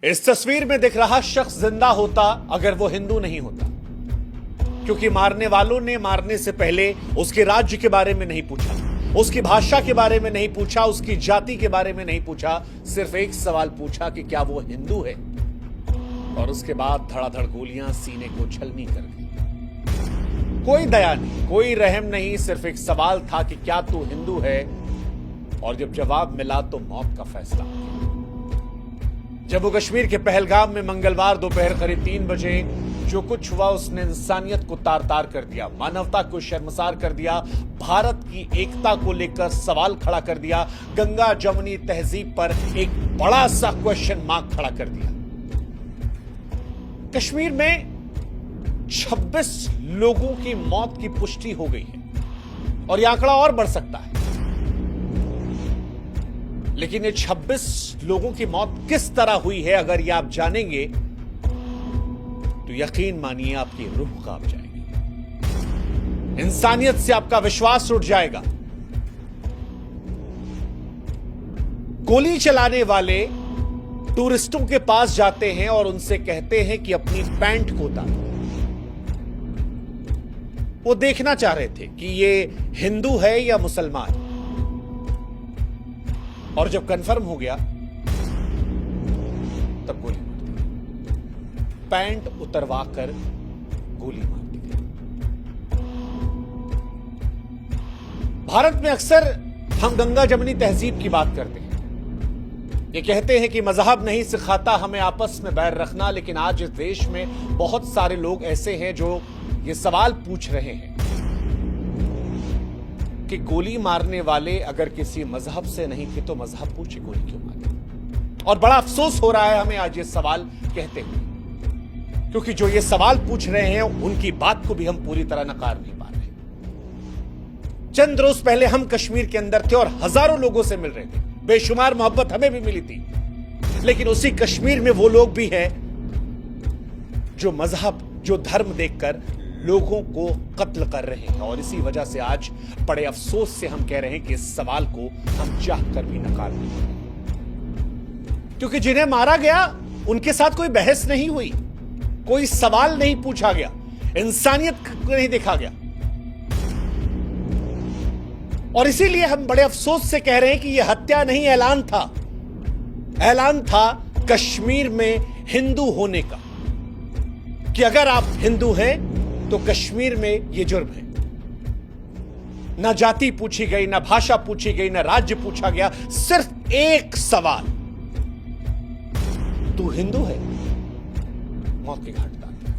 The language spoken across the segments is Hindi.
इस तस्वीर में दिख रहा शख्स जिंदा होता अगर वो हिंदू नहीं होता, क्योंकि मारने वालों ने मारने से पहले उसके राज्य के बारे में नहीं पूछा, उसकी भाषा के बारे में नहीं पूछा, उसकी जाति के बारे में नहीं पूछा, सिर्फ एक सवाल पूछा कि क्या वो हिंदू है, और उसके बाद धड़ाधड़ गोलियां सीने को छलनी कर दी। कोई दया नहीं, कोई रहम नहीं, सिर्फ एक सवाल था कि क्या तू हिंदू है, और जब जवाब मिला तो मौत का फैसला। जम्मू कश्मीर के पहलगाम में मंगलवार दोपहर करीब 3 बजे जो कुछ हुआ उसने इंसानियत को तार तार कर दिया, मानवता को शर्मसार कर दिया, भारत की एकता को लेकर सवाल खड़ा कर दिया, गंगा जमुनी तहजीब पर एक बड़ा सा क्वेश्चन मार्क खड़ा कर दिया। कश्मीर में 26 लोगों की मौत की पुष्टि हो गई है और यह आंकड़ा और बढ़ सकता है, लेकिन ये 26 लोगों की मौत किस तरह हुई है अगर ये आप जानेंगे तो यकीन मानिए आपकी रूह कांप जाएगी, इंसानियत से आपका विश्वास उठ जाएगा। गोली चलाने वाले टूरिस्टों के पास जाते हैं और उनसे कहते हैं कि अपनी पैंट को उतारो। वो देखना चाह रहे थे कि ये हिंदू है या मुसलमान, और जब कंफर्म हो गया तब गोली मार दी, पैंट उतरवाकर गोली मार दी गई। भारत में अक्सर हम गंगा जमुनी तहजीब की बात करते हैं, ये कहते हैं कि मजहब नहीं सिखाता हमें आपस में बैर रखना, लेकिन आज इस देश में बहुत सारे लोग ऐसे हैं जो ये सवाल पूछ रहे हैं कि गोली मारने वाले अगर किसी मजहब से नहीं थे तो मजहब पूछे गोली क्यों मारी। और बड़ा अफसोस हो रहा है हमें आज ये सवाल कहते हुए, क्योंकि जो ये सवाल पूछ रहे हैं उनकी बात को भी हम पूरी तरह नकार नहीं पा रहे। चंद रोज पहले हम कश्मीर के अंदर थे और हजारों लोगों से मिल रहे थे, बेशुमार मोहब्बत हमें भी मिली थी, लेकिन उसी कश्मीर में वो लोग भी हैं जो मजहब, जो धर्म देखकर लोगों को कत्ल कर रहे हैं। और इसी वजह से आज बड़े अफसोस से हम कह रहे हैं कि इस सवाल को हम चाहकर भी नकार नहीं पाए, क्योंकि जिन्हें मारा गया उनके साथ कोई बहस नहीं हुई, कोई सवाल नहीं पूछा गया, इंसानियत को नहीं देखा गया। और इसीलिए हम बड़े अफसोस से कह रहे हैं कि यह हत्या नहीं, ऐलान था, ऐलान था कश्मीर में हिंदू होने का, कि अगर आप हिंदू हैं तो कश्मीर में यह जुर्म है। ना जाति पूछी गई, ना भाषा पूछी गई, ना राज्य पूछा गया, सिर्फ एक सवाल, तू हिंदू है, मौत के घाट उतार दिया।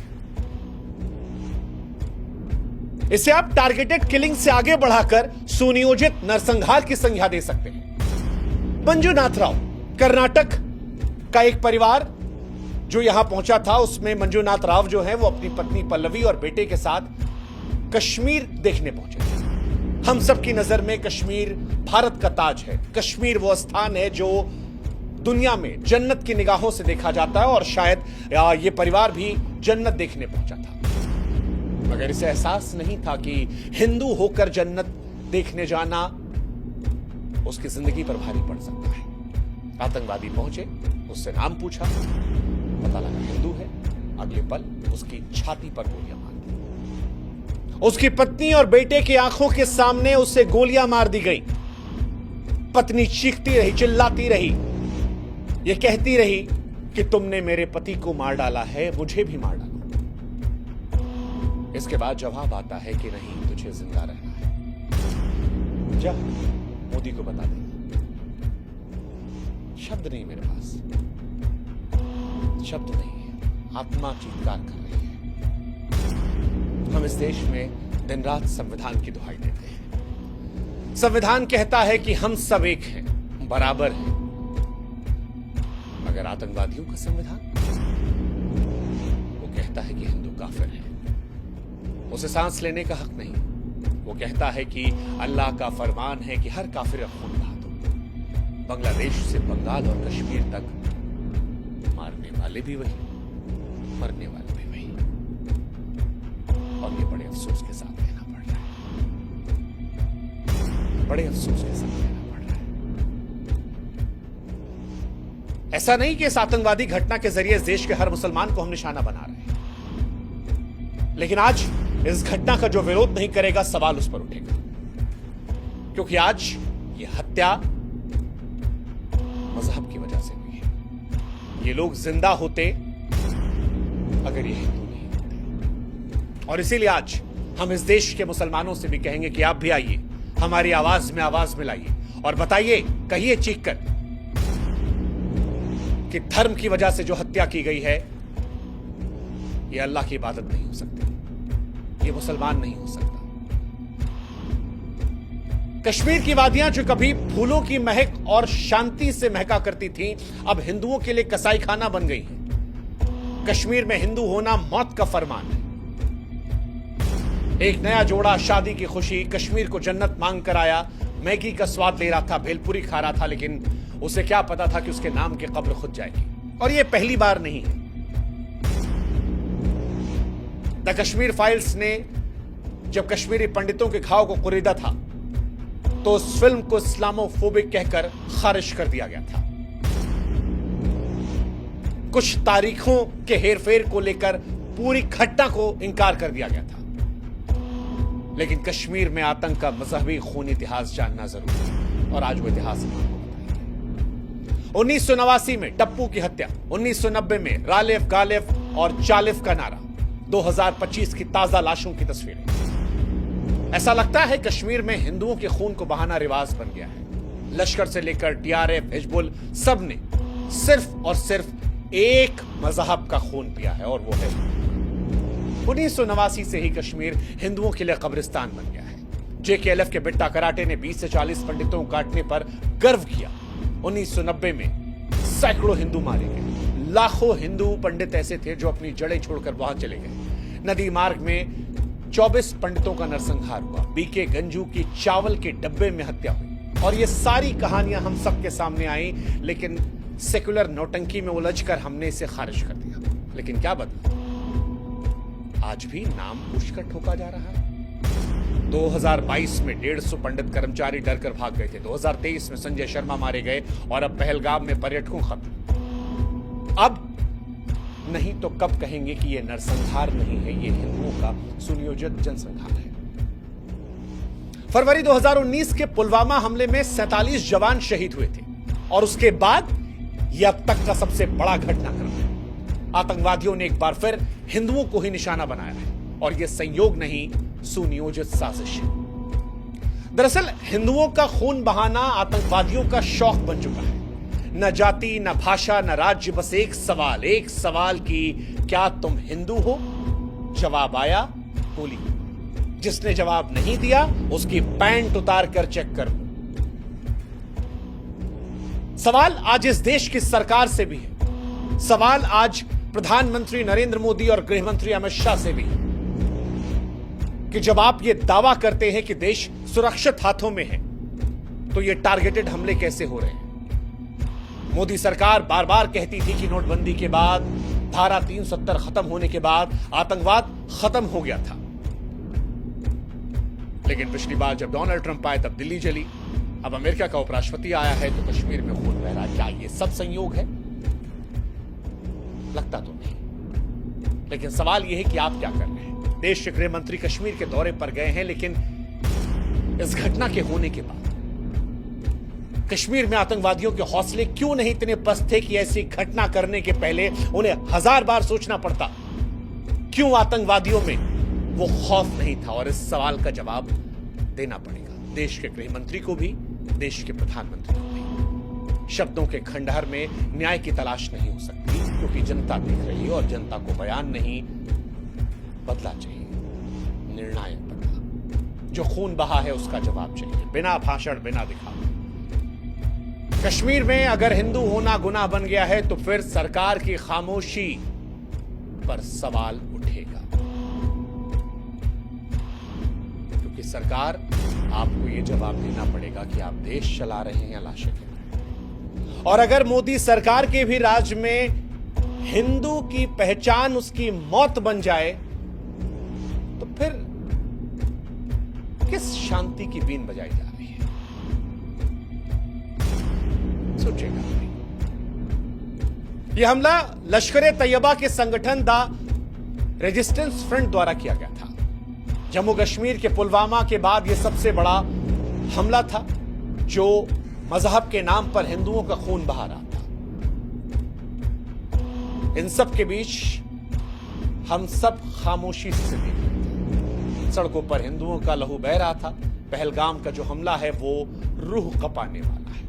इसे आप टारगेटेड किलिंग से आगे बढ़ाकर सुनियोजित नरसंहार की संज्ञा दे सकते हैं। मंजुनाथ राव, कर्नाटक का एक परिवार जो यहां पहुंचा था, उसमें मंजुनाथ राव जो है वो अपनी पत्नी पल्लवी और बेटे के साथ कश्मीर देखने पहुंचे थे। हम सबकी नजर में कश्मीर भारत का ताज है, कश्मीर वो स्थान है जो दुनिया में जन्नत की निगाहों से देखा जाता है, और शायद ये परिवार भी जन्नत देखने पहुंचा था, मगर इसे एहसास नहीं था कि हिंदू होकर जन्नत देखने जाना उसकी जिंदगी पर भारी पड़ सकता है। आतंकवादी पहुंचे, उससे नाम पूछा, पता लगा हिंदू है, अगले पल उसकी छाती पर गोलियां मार दी। उसकी पत्नी और बेटे की आंखों के सामने उसे गोलियां मार दी गई। पत्नी चीखती रही, चिल्लाती रही, ये कहती रही कि तुमने मेरे पति को मार डाला है, मुझे भी मार डाला। इसके बाद जवाब आता है कि नहीं, तुझे जिंदा रहना है, जा मोदी को बता दे। शब्द नहीं मेरे पास, शब्द नहीं है, आत्मा चीत्कार कर रही है। हम इस देश में दिन रात संविधान की दुहाई देते हैं। संविधान कहता है कि हम सब एक हैं, बराबर हैं, मगर आतंकवादियों का संविधान, वो कहता है कि हिंदू काफिर है, उसे सांस लेने का हक नहीं। वो कहता है कि अल्लाह का फरमान है कि हर काफिर का खून बहा दो। बांग्लादेश से बंगाल और कश्मीर तक मारने वाले भी वही, मरने वाले भी वही, और ये बड़े अफसोस के साथ कहना पड़ रहा है, बड़े अफसोस के साथ कहना पड़ रहा है। ऐसा नहीं कि इस आतंकवादी घटना के जरिए इस देश के हर मुसलमान को हम निशाना बना रहे हैं, लेकिन आज इस घटना का जो विरोध नहीं करेगा सवाल उस पर उठेगा, क्योंकि आज ये हत्या मजहब की वजह से हुई है। ये लोग जिंदा होते अगर ये हिंदू नहीं होते। और इसीलिए आज हम इस देश के मुसलमानों से भी कहेंगे कि आप भी आइए, हमारी आवाज में आवाज मिलाइए और बताइए, कहिए चीख कर कि धर्म की वजह से जो हत्या की गई है ये अल्लाह की इबादत नहीं हो सकती, ये मुसलमान नहीं हो सकता। कश्मीर की वादियां जो कभी फूलों की महक और शांति से महका करती थीं, अब हिंदुओं के लिए कसाई खाना बन गई हैं। कश्मीर में हिंदू होना मौत का फरमान है। एक नया जोड़ा शादी की खुशी कश्मीर को जन्नत मांग कर आया, मैगी का स्वाद ले रहा था, भेलपुरी खा रहा था, लेकिन उसे क्या पता था कि उसके नाम की कब्र खुद जाएगी। और यह पहली बार नहीं है। द कश्मीर फाइल्स ने जब कश्मीरी पंडितों के घाव को कुरीदा था तो उस फिल्म को इस्लामोफोबिक कहकर खारिज कर दिया गया था। कुछ तारीखों के हेरफेर को लेकर पूरी घटना को इंकार कर दिया गया था। लेकिन कश्मीर में आतंक का मजहबी खून इतिहास जानना जरूरी है और आज वो इतिहास हम आपको बताएंगे। 1989 में टप्पू की हत्या, 1990 में रालेफ गालेफ और चालिफ का नारा, 2025 की ताजा लाशों की तस्वीरें। ऐसा लगता है कश्मीर में हिंदुओं के खून को बहाना रिवाज बन गया है। लश्कर से लेकर टीआरएफ, हिजबुल, सब ने सिर्फ और सिर्फ एक मजहब का खून पिया है और वो है 1989 से ही कश्मीर हिंदुओं के लिए कब्रिस्तान बन गया है। जेकेएलएफ के बिट्टा कराटे ने 20 से 40 पंडितों को काटने पर गर्व किया। 1990 में सैकड़ों हिंदू मारे गए। लाखों हिंदू पंडित ऐसे थे जो अपनी जड़ें छोड़कर वहां चले गए। नदी मार्ग में 24 पंडितों का नरसंहार हुआ। बीके गंजू की चावल के डब्बे में हत्या हुई। और ये सारी कहानियां हम सबके सामने आई, लेकिन सेकुलर नौटंकी में उलझकर हमने इसे खारिज कर दिया। लेकिन क्या बदला? आज भी नाम पूछकर ठोका जा रहा है। 2022 में 150 पंडित कर्मचारी डरकर भाग गए थे। 2023 में संजय शर्मा मारे गए और अब पहलगाम में पर्यटकों खत्म। अब नहीं तो कब कहेंगे कि यह नरसंहार नहीं है, यह हिंदुओं का सुनियोजित जनसंहार है। फरवरी 2019 के पुलवामा हमले में 47 जवान शहीद हुए थे और उसके बाद यह अब तक का सबसे बड़ा घटनाक्रम है। आतंकवादियों ने एक बार फिर हिंदुओं को ही निशाना बनाया है और यह संयोग नहीं, सुनियोजित साजिश है। दरअसल हिंदुओं का खून बहाना आतंकवादियों का शौक बन चुका है। न जाति, न भाषा, न राज्य, बस एक सवाल कि क्या तुम हिंदू हो? जवाब आया गोली। जिसने जवाब नहीं दिया उसकी पैंट उतार कर चेक कर लो। सवाल आज इस देश की सरकार से भी है। सवाल आज प्रधानमंत्री नरेंद्र मोदी और गृहमंत्री अमित शाह से भी है कि जब आप ये दावा करते हैं कि देश सुरक्षित हाथों में है, तो ये टारगेटेड हमले कैसे हो रहे हैं? मोदी सरकार बार बार कहती थी कि नोटबंदी के बाद, धारा 370 खत्म होने के बाद आतंकवाद खत्म हो गया था। लेकिन पिछली बार जब डोनाल्ड ट्रंप आए तब दिल्ली जली। अब अमेरिका का उपराष्ट्रपति आया है तो कश्मीर में खून बह रहा है। क्या ये सब संयोग है? लगता तो नहीं। लेकिन सवाल यह है कि आप क्या कर रहे हैं? देश के गृह मंत्री कश्मीर के दौरे पर गए हैं, लेकिन इस घटना के होने के बाद कश्मीर में आतंकवादियों के हौसले क्यों नहीं इतने पस्त थे कि ऐसी घटना करने के पहले उन्हें 1000 बार सोचना पड़ता? क्यों आतंकवादियों में वो खौफ नहीं था? और इस सवाल का जवाब देना पड़ेगा देश के गृह मंत्री को भी, देश के प्रधानमंत्री को भी। शब्दों के खंडहर में न्याय की तलाश नहीं हो सकती, क्योंकि जनता देख रही है और जनता को बयान नहीं, बदला चाहिए, निर्णायक बदला। जो खून बहा है उसका जवाब चाहिए, बिना भाषण, बिना दिखावे। कश्मीर में अगर हिंदू होना गुनाह बन गया है तो फिर सरकार की खामोशी पर सवाल उठेगा, क्योंकि सरकार आपको यह जवाब देना पड़ेगा कि आप देश चला रहे हैं या लाशें गिन रहे हैं। और अगर मोदी सरकार के भी राज में हिंदू की पहचान उसकी मौत बन जाए तो फिर किस शांति की बीन बजाई जा रही है? सोचेगा। यह हमला लश्कर तैयबा के संगठन द रेजिस्टेंस फ्रंट द्वारा किया गया था। जम्मू कश्मीर के पुलवामा के बाद यह सबसे बड़ा हमला था जो मजहब के नाम पर हिंदुओं का खून बहा रहा था। इन सब के बीच हम सब खामोशी से देख रहे थे। सड़कों पर हिंदुओं का लहू बह रहा था। पहलगाम का जो हमला है वो रूह कपाने वाला है।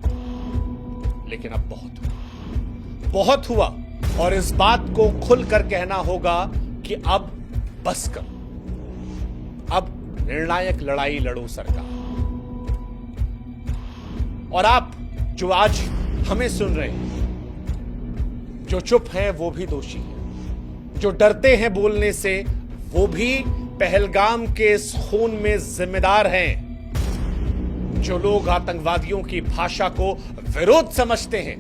लेकिन अब बहुत हुआ और इस बात को खुलकर कहना होगा कि अब बस करो। अब निर्णायक लड़ाई लड़ो सरकार। और आप जो आज हमें सुन रहे हैं, जो चुप हैं वो भी दोषी हैं, जो डरते हैं बोलने से वो भी पहलगाम के इस खून में जिम्मेदार हैं। जो लोग आतंकवादियों की भाषा को विरोध समझते हैं,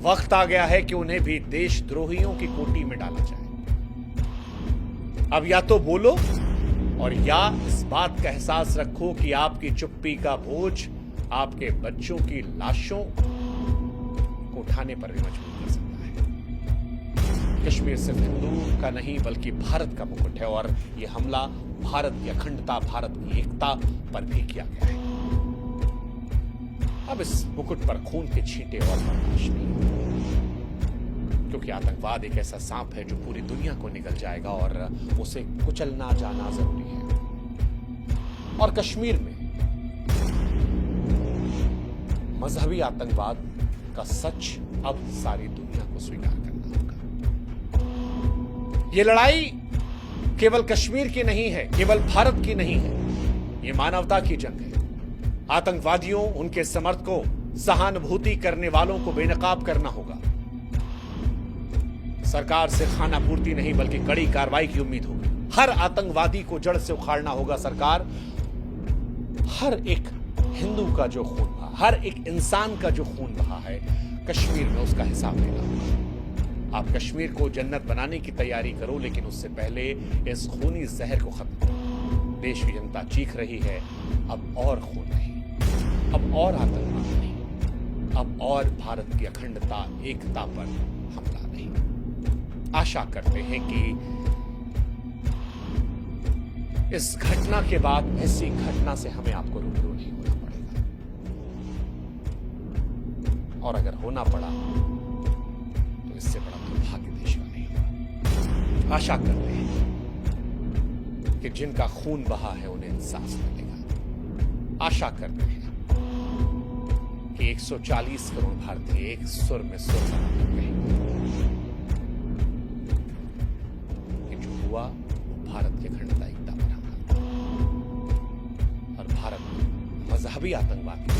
वक्त आ गया है कि उन्हें भी देशद्रोहियों की कोटि में डाला जाए। अब या तो बोलो और या इस बात का एहसास रखो कि आपकी चुप्पी का बोझ आपके बच्चों की लाशों को उठाने पर भी मजबूर कर सकता है। कश्मीर सिर्फ हिंदू का नहीं बल्कि भारत का मुकुट है और यह हमला भारत की अखंडता, भारत की एकता पर भी किया गया है। अब इस मुकुट पर खून के छींटे और बर्दाश्त नहीं, क्योंकि आतंकवाद एक ऐसा सांप है जो पूरी दुनिया को निगल जाएगा और उसे कुचलना जाना जरूरी है। और कश्मीर में मजहबी आतंकवाद का सच अब सारी दुनिया को स्वीकार करना होगा। यह लड़ाई केवल कश्मीर की नहीं है, केवल भारत की नहीं है, यह मानवता की जंग है। आतंकवादियों, उनके समर्थकों, सहानुभूति करने वालों को बेनकाब करना होगा। सरकार से खानापूर्ति नहीं बल्कि कड़ी कार्रवाई की उम्मीद होगी। हर आतंकवादी को जड़ से उखाड़ना होगा सरकार। हर एक हिंदू का जो खून बहा, हर एक इंसान का जो खून बहा है कश्मीर में, उसका हिसाब लेना होगा। आप कश्मीर को जन्नत बनाने की तैयारी करो, लेकिन उससे पहले इस खूनी जहर को खत्म करो। देश की जनता चीख रही है, अब और खून नहीं, अब और आतंकवाद नहीं, अब और भारत की अखंडता, एकता पर हमला नहीं। आशा करते हैं कि इस घटना के बाद ऐसी घटना से हमें आपको रूबरू नहीं होना पड़ेगा, और अगर होना पड़ा तो इससे बड़ा दुर्भाग्य देश का नहीं होगा। आशा करते हैं कि जिनका खून बहा है उन्हें इंसाफ मिलेगा। आशा करते हैं कि 140 करोड़ भारतीय एक सुर में सुर लगाकर कहेंगे कि जो हुआ वो भारत की अखंडता, एकता पर हमला था और भारत में मजहबी आतंकवाद की